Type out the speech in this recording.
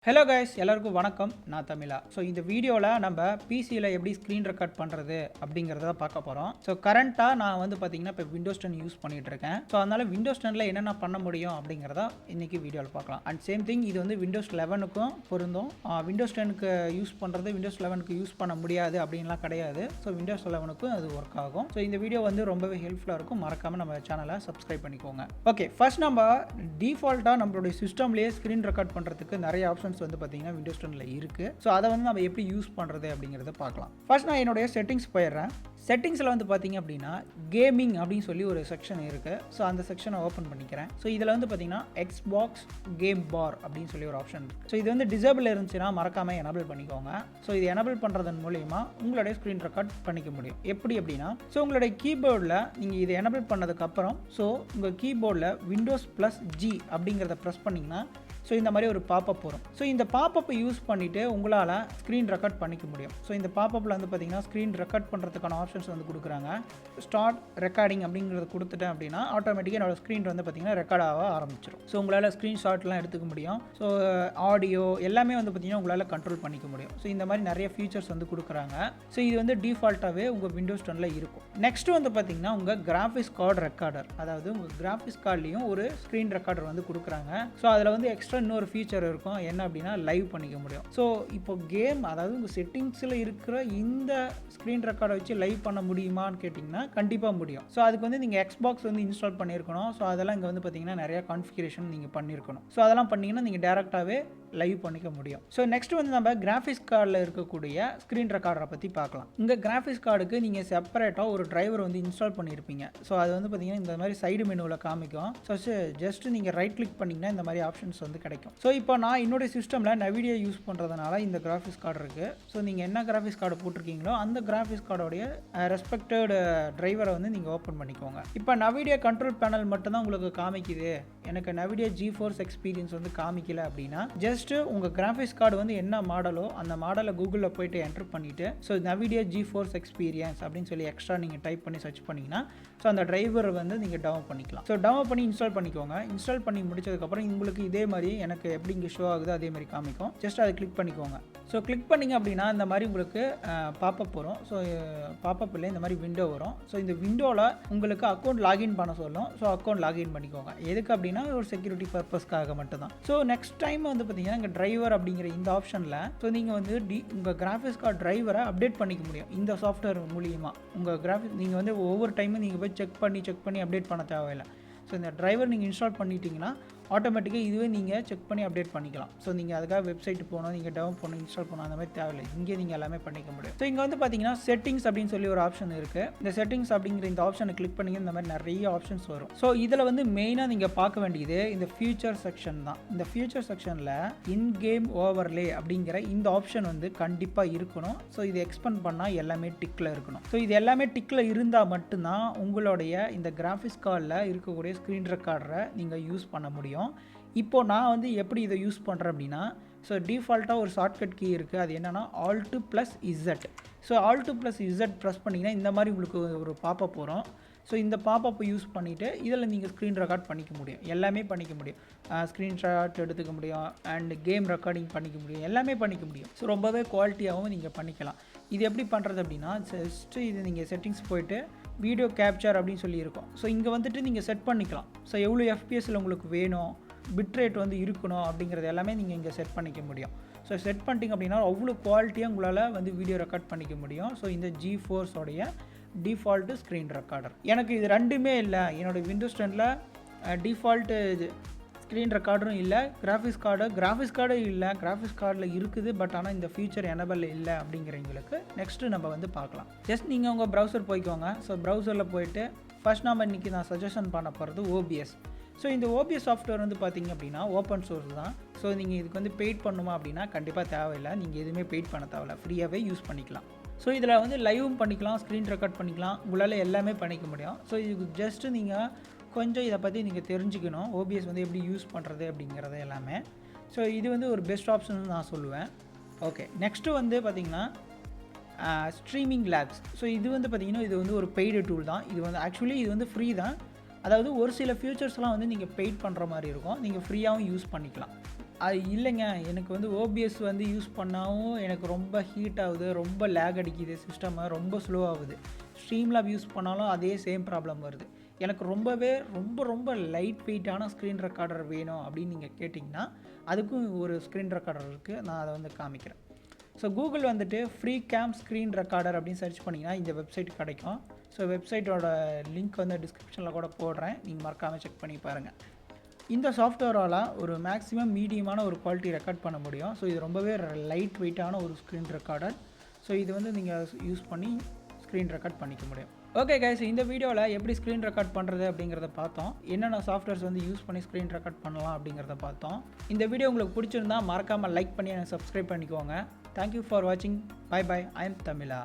Hello guys, எல்லாருக்கும் வணக்கம். நான் தமிழா. ஸோ இந்த வீடியோவில் நம்ம பிசியில் எப்படி ஸ்க்ரீன் ரெக்கார்ட் பண்ணுறது அப்படிங்கிறத பார்க்க போகிறோம். ஸோ கரண்ட்டாக நான் வந்து பார்த்தீங்கன்னா இப்போ விண்டோஸ் 10 யூஸ் பண்ணிகிட்டு இருக்கேன். ஸோ அதனால் விண்டோஸ் 10ல் என்னென்ன பண்ண முடியும் அப்படிங்கிறத இன்றைக்கி வீடியோவில் பார்க்கலாம். அண்ட் சேம் திங் இது வந்து விண்டோஸ் 11க்கும் பொருந்தும். விண்டோஸ் 10க்கு யூஸ் பண்ணுறது விண்டோஸ் 11க்கு யூஸ் பண்ண முடியாது அப்படின்லாம் கிடையாது. ஸோ விண்டோஸ் 11க்கும் அது ஒர்க் ஆகும். ஸோ இந்த வீடியோ வந்து ரொம்பவே ஹெல்ப்ஃபுல்லாக இருக்கும். மறக்காமல் நம்ம சேனலை சப்ஸ்கிரைப் பண்ணிக்கோங்க. ஓகே, ஃபர்ஸ்ட் நம்ம டிஃபால்ட்டாக நம்மளுடைய சிஸ்டம்லேயே ஸ்க்ரீன் ரெக்கார்ட் பண்ணுறதுக்கு நிறைய ஆப்ஷன் வந்து பார்த்தீங்கன்னா விண்டோஸ் 10ல இருக்கு. ஸோ அதை வந்து நம்ம எப்படி யூஸ் பண்ணுறது அப்படிங்கிறத பார்க்கலாம். ஃபர்ஸ்ட் நான் என்னுடைய செட்டிங்ஸ் போயிடுறேன். செட்டிங்ஸில் வந்து பார்த்தீங்க அப்படின்னா கேமிங் அப்படின்னு சொல்லி ஒரு செக்ஷன் இருக்குது. ஸோ அந்த செக்ஷனை ஓப்பன் பண்ணிக்கிறேன். ஸோ இதில் வந்து பார்த்தீங்கன்னா எக்ஸ்பாக்ஸ் கேம் பார் அப்படின்னு சொல்லி ஒரு ஆப்ஷன் இருக்குது. ஸோ இது வந்து டிசேபிள் இருந்துச்சுன்னா மறக்காமல் எனபிள் பண்ணிக்கோங்க. ஸோ இது எனபிள் பண்ணுறதன் மூலிமா உங்களுடைய ஸ்க்ரீன் ரெக்கார்ட் பண்ணிக்க முடியும். எப்படி அப்படின்னா, ஸோ உங்களுடைய கீபோர்டில் நீங்கள் இதை எனபிள் பண்ணதுக்கப்புறம் ஸோ உங்கள் கீபோர்டில் விண்டோஸ் +G அப்படிங்கிறத ப்ரெஸ் பண்ணிங்கன்னா ஸோ இந்த மாதிரி ஒரு பாப்பப் வரும். ஸோ இந்த பாப்பப்பை யூஸ் பண்ணிவிட்டு உங்களால் ஸ்க்ரீன் ரெக்கார்ட் பண்ணிக்க முடியும். ஸோ இந்த பாப்பப்பில் வந்து பார்த்தீங்கன்னா ஸ்க்ரீன் ரெக்கார்ட் பண்ணுறதுக்கான ஆப்ஷன்ஸ் வந்து கொடுக்குறாங்க. ஸ்டார்ட் ரெக்கார்டிங் அப்படிங்கிறத கொடுத்துட்டேன் அப்படின்னா ஆட்டோமேட்டிக்காக என்னோட ஸ்க்ரீன் வந்து பார்த்தீங்கன்னா ரெக்கார்ட் ஆக ஆரம்பிச்சிடும். ஸோ உங்களால் ஸ்க்ரீன்ஷாட்லாம் எடுத்துக்க முடியும். ஸோ ஆடியோ எல்லாமே வந்து பார்த்தீங்கன்னா உங்களால் கண்ட்ரோல் பண்ணிக்க முடியும். ஸோ இந்த மாதிரி நிறைய ஃபீச்சர்ஸ் வந்து கொடுக்குறாங்க. ஸோ இது வந்து டிஃபால்ட்டாகவே உங்கள் விண்டோஸ் 10ல் இருக்கும். நெக்ஸ்ட் வந்து பார்த்தீங்கன்னா உங்கள் கிராஃபிக்ஸ் கார்டு ரெக்கார்டர், அதாவது உங்கள் கிராஃபிக்ஸ் கார்ட்லேயும் ஒரு ஸ்க்ரீன் ரெக்கார்டர் வந்து கொடுக்குறாங்க. ஸோ அதில் வந்து எக்ஸ்ட்ரா இன்னொரு ஃபீச்சர் இருக்கும். என்ன அப்படின்னா லைவ் பண்ணிக்க முடியும். ஸோ இப்போ கேம், அதாவது உங்கள் செட்டிங்ஸில் இருக்கிற இந்த ஸ்க்ரீன் ரெக்கார்டை வச்சு லைவ் பண்ண முடியுமான்னு கேட்டிங்கன்னா கண்டிப்பாக முடியும். ஸோ அதுக்கு வந்து நீங்கள் எக்ஸ்பாக்ஸ் வந்து இன்ஸ்டால் பண்ணியிருக்கணும். ஸோ அதெல்லாம் இங்கே வந்து பார்த்தீங்கன்னா நிறையா கான்ஃபிகரேஷன் நீங்கள் பண்ணியிருக்கணும். ஸோ அதெல்லாம் பண்ணிங்கன்னா நீங்கள் டேரெக்டாகவே லைவ் பண்ணிக்க முடியும். ஸோ நெக்ஸ்ட் வந்து நம்ம கிராஃபிக்ஸ் கார்டில் இருக்கக்கூடிய ஸ்க்ரீன் ரெக்கார்டரை பற்றி பார்க்கலாம். இங்கே கிராஃபிக்ஸ் கார்டுக்கு நீங்கள் செப்பரேட்டாக ஒரு டிரைவர் வந்து இன்ஸ்டால் பண்ணியிருப்பீங்க. ஸோ அது வந்து பார்த்தீங்கன்னா இந்த மாதிரி சைடு மெனுவில் காமிக்கும். ஸோ ஜஸ்ட் நீங்கள் ரைட் கிளிக் பண்ணிங்கன்னா இந்த மாதிரி ஆப்ஷன்ஸ் வந்து கிடைக்கும். ஸோ இப்போ நான் என்னுடைய சிஸ்டமில் நவிடியா யூஸ் பண்ணுறதுனால இந்த கிராஃபிக்ஸ் கார்டு இருக்குது. ஸோ நீங்கள் என்ன கிராஃபிக்ஸ் கார்டு போட்டிருக்கீங்களோ அந்த கிராஃபிக்ஸ் கார்டோடைய ரெஸ்பெக்டட் டிரைவரை வந்து நீங்கள் ஓப்பன் பண்ணிக்கோங்க. இப்போ நவிடியா கண்ட்ரோல் பேனல் மட்டும்தான் உங்களுக்கு காமிக்குது, எனக்கு நவிடியா ஜிஃபோர்ஸ் எக்ஸ்பீரியன்ஸ் வந்து காமிக்கல அப்படின்னா ஜஸ்ட் உங்கள் கிராஃபிக்ஸ் கார்டு வந்து என்ன மாடலோ அந்த மாடலை கூகுளில் போயிட்டு என்டர் பண்ணிவிட்டு ஸோ நவிடியா ஜிஃபோர்ஸ் எக்ஸ்பீரியன்ஸ் அப்படின்னு சொல்லி எக்ஸ்ட்ரா நீங்கள் டைப் பண்ணி சர்ச் பண்ணிங்கன்னா ஸோ அந்த டிரைவரை வந்து நீங்கள் டவுன் பண்ணிக்கலாம். ஸோ டவுன் பண்ணி இன்ஸ்டால் பண்ணிக்கோங்க. இன்ஸ்டால் பண்ணி முடிச்சதுக்கப்புறம் உங்களுக்கு இதே மாதிரி எனக்கு எப்படி இங்கே ஷோ ஆகுதோ அதே மாதிரி காமிக்கும். ஜஸ்ட் அதை கிளிக் பண்ணிக்கோங்க. ஸோ கிளிக் பண்ணிங்க அப்படின்னா இந்த மாதிரி உங்களுக்கு பாப்பப் வரும். ஸோ பாப்பப் இல்லை, இந்த மாதிரி விண்டோ வரும். ஸோ இந்த விண்டோவில் உங்களுக்கு அக்கௌண்ட் லாகின் பண்ண சொல்லும். ஸோ அக்கௌண்ட் லாகின் பண்ணிக்கோங்க. எதுக்கு அப்படின்னா ஒரு செக்யூரிட்டி பர்பஸ்க்காக மட்டும்தான். ஸோ நெக்ஸ்ட் டைம் வந்து பார்த்தீங்கன்னா இங்கே டிரைவர் அப்படிங்கிற இந்த ஆப்ஷனில் ஸோ நீங்கள் வந்து உங்கள் கிராஃபிக்ஸ் கார்டு டிரைவரை அப்டேட் பண்ணிக்க முடியும். இந்த சாஃப்ட்வேர் மூலியமாக உங்கள் கிராஃபிக்ஸ் நீங்கள் வந்து ஒவ்வொரு டைமும் நீங்கள் போய் செக் பண்ணி அப்டேட் பண்ண தேவையில்லை. ஸோ இந்த டிரைவர் நீங்கள் இன்ஸ்டால் பண்ணிட்டீங்கன்னா ஆட்டோமேட்டிக்காக இதுவே நீங்கள் செக் பண்ணி அப்டேட் பண்ணிக்கலாம். ஸோ நீங்கள் அதுக்காக வெப்சைட் போகணும், நீங்கள் டவுன் பண்ணணும், இன்ஸ்டால் பண்ணணும், அந்த மாதிரி தேவையில்லை. இங்கே நீங்கள் எல்லாமே பண்ணிக்க முடியும். ஸோ இங்கே வந்து பார்த்தீங்கன்னா செட்டிங்ஸ் அப்படின்னு சொல்லி ஒரு ஆப்ஷன் இருக்குது. இந்த செட்டிங்ஸ் அப்படிங்கிற இந்த ஆப்ஷனை கிளிக் பண்ணி இந்த மாதிரி நிறைய ஆப்ஷன்ஸ் வரும். ஸோ இதில் வந்து மெயினாக நீங்கள் பார்க்க வேண்டியது இந்த ஃபியூச்சர் செக்ஷன் தான். இந்த ஃபியூச்சர் செக்ஷனில் இன் கேம் ஓவர்லே அப்படிங்கிற இந்த ஆப்ஷன் வந்து கண்டிப்பாக இருக்கணும். ஸோ இது எக்ஸ்பெண்ட் பண்ணால் எல்லாமே டிக்கில் இருக்கணும். ஸோ இது எல்லாமே டிக்கில் இருந்தால் மட்டும்தான் உங்களுடைய இந்த கிராஃபிக்ஸ் கார்டில் இருக்கக்கூடிய ஸ்க்ரீன் ரெக்கார்டரை நீங்கள் யூஸ் பண்ண முடியும். இப்போது நான் வந்து எப்படி இதை யூஸ் பண்ணுறேன் அப்படின்னா, ஸோ டிஃபால்ட்டாக ஒரு ஷார்ட்கட் கீ இருக்குது. அது என்னென்னா Alt+Z. ஸோ Alt+Z ப்ரெஸ் பண்ணிங்கன்னா இந்த மாதிரி உங்களுக்கு ஒரு பாப்பப் வரும். ஸோ இந்த பாப்பப்பை யூஸ் பண்ணிவிட்டு இதில் நீங்கள் ஸ்க்ரீன் ரெக்கார்ட் பண்ணிக்க முடியும். எல்லாமே பண்ணிக்க முடியும். ஸ்க்ரீன்ஷாட் எடுத்துக்க முடியும் அண்ட் கேம் ரெக்கார்டிங் பண்ணிக்க முடியும். எல்லாமே பண்ணிக்க முடியும். ஸோ ரொம்பவே குவாலிட்டியாகவும் நீங்கள் பண்ணிக்கலாம். இது எப்படி பண்ணுறது அப்படின்னா, ஜஸ்ட்டு இது நீங்கள் செட்டிங்ஸ் போயிட்டு வீடியோ கேப்சர் அப்படின்னு சொல்லி இருக்கும். ஸோ இங்கே வந்துட்டு நீங்கள் செட் பண்ணிக்கலாம். ஸோ எவ்வளோ எஃப்பிஎஸ்ஸில் உங்களுக்கு வேணும், பிட்ரேட் வந்து இருக்கணும் அப்படிங்கிறது எல்லாமே நீங்கள் இங்கே செட் பண்ணிக்க முடியும். ஸோ செட் பண்ணிட்டீங்க அப்படின்னா அவ்வளோ குவாலிட்டியாக உங்களால் வந்து வீடியோ ரெக்கார்ட் பண்ணிக்க முடியும். ஸோ இந்த ஜிஃபோர்ஸோடைய டிஃபால்ட்டு ஸ்க்ரீன் ரெக்கார்டர். எனக்கு இது ரெண்டுமே இல்லை. என்னோடய விண்டோஸ் 10ல் டிஃபால்ட்டு ஸ்க்ரீன் ரெக்கார்டரும் இல்லை, கிராஃபிக்ஸ் கார்டும் இல்லை. கிராஃபிக்ஸ் கார்டில் இருக்குது, பட் ஆனால் இந்த ஃபீச்சர் எனபிள் இல்லை அப்படிங்கிறவங்களுக்கு நெக்ஸ்ட்டு நம்ம வந்து பார்க்கலாம். ஜஸ்ட் நீங்கள் உங்கள் ப்ரௌசர் போய்க்கோங்க. ஸோ ப்ரௌசரில் போயிட்டு ஃபர்ஸ்ட் நம்ம இன்றைக்கி நான் சஜஷன் பண்ண போகிறது OBS. ஸோ இந்த OBS சாஃப்ட்வேர் வந்து பார்த்திங்க அப்படின்னா ஓப்பன் சோர்ஸ் தான். ஸோ நீங்கள் இதுக்கு வந்து பெய்ட் பண்ணுமா அப்படின்னா கண்டிப்பாக தேவையில்லை. நீங்கள் எதுவுமே பெய்ட் பண்ண தேவையில்லை, ஃப்ரீயாகவே யூஸ் பண்ணிக்கலாம். ஸோ இதில் வந்து லைவும் பண்ணிக்கலாம், ஸ்க்ரீன் ரெக்கார்ட் பண்ணிக்கலாம், உங்களால் எல்லாமே பண்ணிக்க முடியும். ஸோ இதுக்கு ஜஸ்ட்டு நீங்கள் கொஞ்சம் இதை பற்றி நீங்கள் தெரிஞ்சுக்கணும், OBS வந்து எப்படி யூஸ் பண்ணுறது அப்படிங்கிறது எல்லாமே. ஸோ இது வந்து ஒரு பெஸ்ட் ஆப்ஷன் நான் சொல்லுவேன். ஓகே, நெக்ஸ்ட்டு வந்து பார்த்திங்கன்னா ஸ்ட்ரீமிங் லேப்ஸ். ஸோ இது வந்து பார்த்திங்கன்னா இது வந்து ஒரு பெய்டு டூல் தான். இது வந்து ஆக்சுவலி இது வந்து ஃப்ரீ தான். அதாவது ஒரு சில ஃபியூச்சர்ஸ்லாம் வந்து நீங்கள் பெய்ட் பண்ணுற மாதிரி இருக்கும். நீங்கள் ஃப்ரீயாகவும் யூஸ் பண்ணிக்கலாம். இல்லைங்க. எனக்கு வந்து ஓபிஎஸ் வந்து யூஸ் பண்ணாவும் எனக்கு ரொம்ப ஹீட் ஆகுது, ரொம்ப லேக் அடிக்குது சிஸ்டமு, ரொம்ப ஸ்லோ ஆகுது. ஸ்ட்ரீம்லேப் யூஸ் பண்ணாலும் அதே சேம் ப்ராப்ளம் வருது. எனக்கு ரொம்ப லைட் வெயிட்டான ஸ்க்ரீன் ரெக்கார்டர் வேணும் அப்படின்னு நீங்கள் கேட்டிங்கன்னா, அதுக்கும் ஒரு ஸ்க்ரீன் ரெக்கார்டர் இருக்குது. நான் அதை வந்து காமிக்கிறேன். ஸோ கூகுள் வந்துட்டு ஃப்ரீ கேம் ஸ்க்ரீன் ரெக்கார்டர் அப்படின்னு சர்ச் பண்ணிங்கன்னா இந்த வெப்சைட் கிடைக்கும். ஸோ வெப்சைட்டோட லிங்க் வந்து டிஸ்கிரிப்ஷனில் கூட போடுறேன். நீங்கள் மறக்காமல் செக் பண்ணி பாருங்கள். இந்த சாஃப்ட்வேரால் ஒரு மேக்ஸிமம் மீடியமான ஒரு குவாலிட்டி ரெக்கார்ட் பண்ண முடியும். ஸோ இது ரொம்பவே லைட் வெயிட்டான ஒரு ஸ்க்ரீன் ரெக்கார்டர். ஸோ இது வந்து நீங்கள் யூஸ் பண்ணி ஸ்க்ரீன் ரெக்கார்ட் பண்ணிக்க முடியும். ஓகே கைஸ், இந்த வீடியோவில் எப்படி ஸ்க்ரீன் ரெக்கார்ட் பண்ணுறது அப்படிங்கிறத பார்த்தோம். என்னென்ன சாஃப்ட்வேர்ஸ் வந்து யூஸ் பண்ணி ஸ்க்ரீன் ரெக்கார்ட் பண்ணலாம் அப்படிங்கிறத பார்த்தோம். இந்த வீடியோ உங்களுக்கு பிடிச்சிருந்தா மறக்காமல் லைக் பண்ணி எனக்கு சப்ஸ்கிரைப் பண்ணிக்கோங்க. தேங்க்யூ ஃபார் வாட்சிங். Bye bye. I am Tamizha.